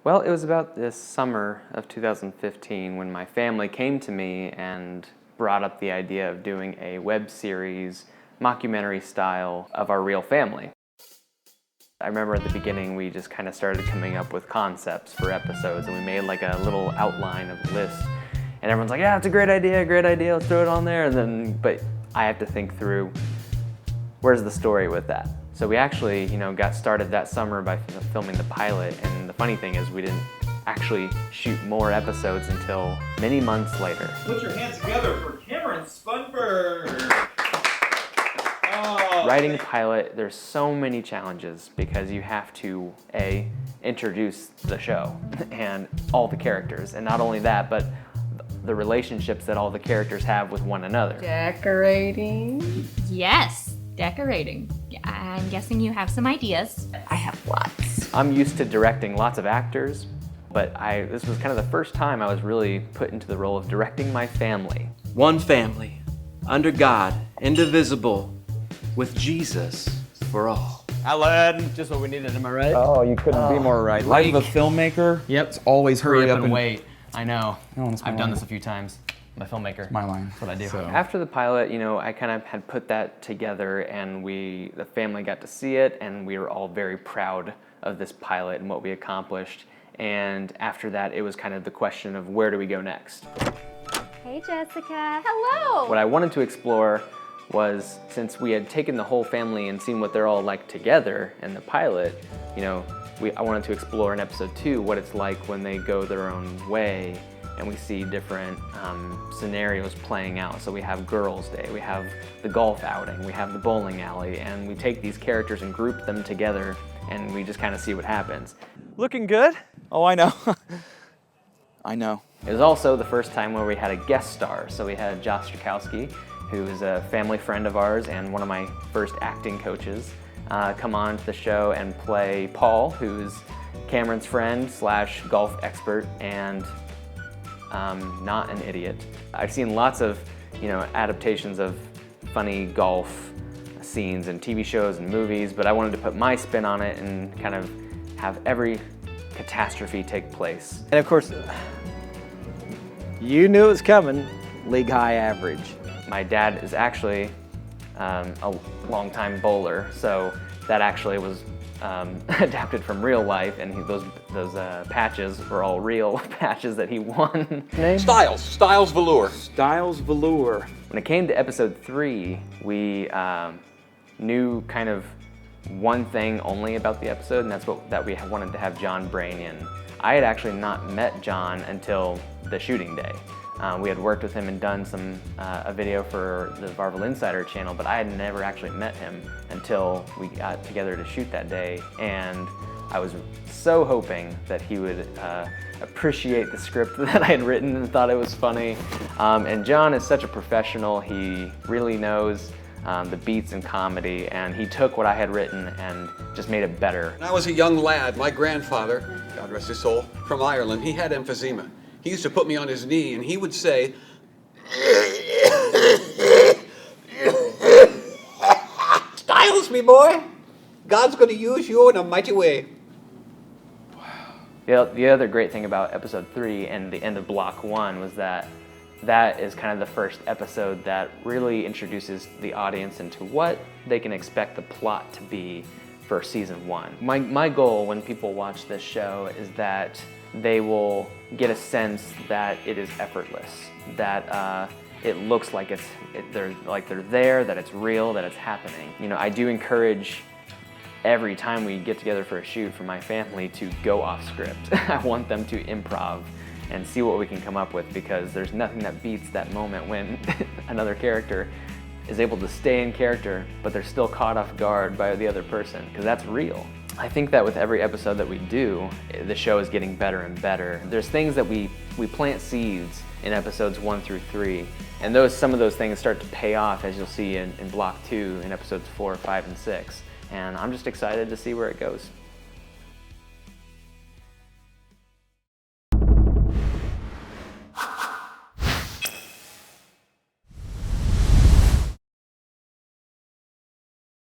Well, it was about this summer of 2015 when my family came to me and brought up the idea of doing a web series, mockumentary style, of our real family. I remember at the beginning we just kind of started coming up with concepts for episodes, and we made like a little outline of the list. And everyone's like, yeah, it's a great idea, let's throw it on there. And then, but I have to think through, where's the story with that? So we actually, got started that summer by filming the pilot, and the funny thing is we didn't actually shoot more episodes until many months later. Put your hands together for Cameron Spunberg! Writing a pilot, there's so many challenges because you have to, A, introduce the show and all the characters, and not only that, but the relationships that all the characters have with one another. Decorating? Yes, decorating. I'm guessing you have some ideas. I have lots. I'm used to directing lots of actors, but this was kind of the first time I was really put into the role of directing my family. One family, under God, indivisible, with Jesus for all. Alan, just what we needed, am I right? Oh, you couldn't be more right. Life of a filmmaker, Yep. it's always hurry up and wait. I know. Oh, that's my I've done line. this a few times. I'm a filmmaker. My line. That's what I do. So. After the pilot, I kind of had put that together, and the family got to see it, and we were all very proud of this pilot and what we accomplished. And after that, it was kind of the question of where do we go next? Hey, Jessica. Hello. What I wanted to explore was, since we had taken the whole family and seen what they're all like together in the pilot, I wanted to explore in episode 2 what it's like when they go their own way and we see different scenarios playing out. So we have girls' day, we have the golf outing, we have the bowling alley, and we take these characters and group them together and we just kind of see what happens. Looking good? Oh, I know. I know. It was also the first time where we had a guest star. So we had Josh Strakowski, who is a family friend of ours and one of my first acting coaches, come on to the show and play Paul, who's Cameron's friend / golf expert and not an idiot. I've seen lots of, adaptations of funny golf scenes in TV shows and movies, but I wanted to put my spin on it and kind of have every catastrophe take place. And of course, you knew it was coming. League high average. My dad is actually a longtime bowler, so that actually was adapted from real life, and those patches were all real patches that he won. Styles Velour. Styles Velour. When it came to episode 3, we knew kind of one thing only about the episode, and that's that we wanted to have John Brain in. I had actually not met John until the shooting day. We had worked with him and done a video for the Varvel Insider channel, but I had never actually met him until we got together to shoot that day. And I was so hoping that he would appreciate the script that I had written and thought it was funny. And John is such a professional. He really knows the beats in comedy, and he took what I had written and just made it better. When I was a young lad, my grandfather, God rest his soul, from Ireland, he had emphysema. He used to put me on his knee and he would say, "Styles, me boy, God's going to use you in a mighty way." The other great thing about episode 3 and the end of block 1 was that is kind of the first episode that really introduces the audience into what they can expect the plot to be for season 1. My goal when people watch this show is that they will get a sense that it is effortless, that it looks like they're there, that it's real, that it's happening. I do encourage every time we get together for a shoot for my family to go off script. I want them to improv and see what we can come up with, because there's nothing that beats that moment when another character is able to stay in character, but they're still caught off guard by the other person, because that's real. I think that with every episode that we do, the show is getting better and better. There's things that we plant seeds in episodes 1 through 3, and some of those things start to pay off, as you'll see in block 2 in episodes 4, 5, and 6. And I'm just excited to see where it goes.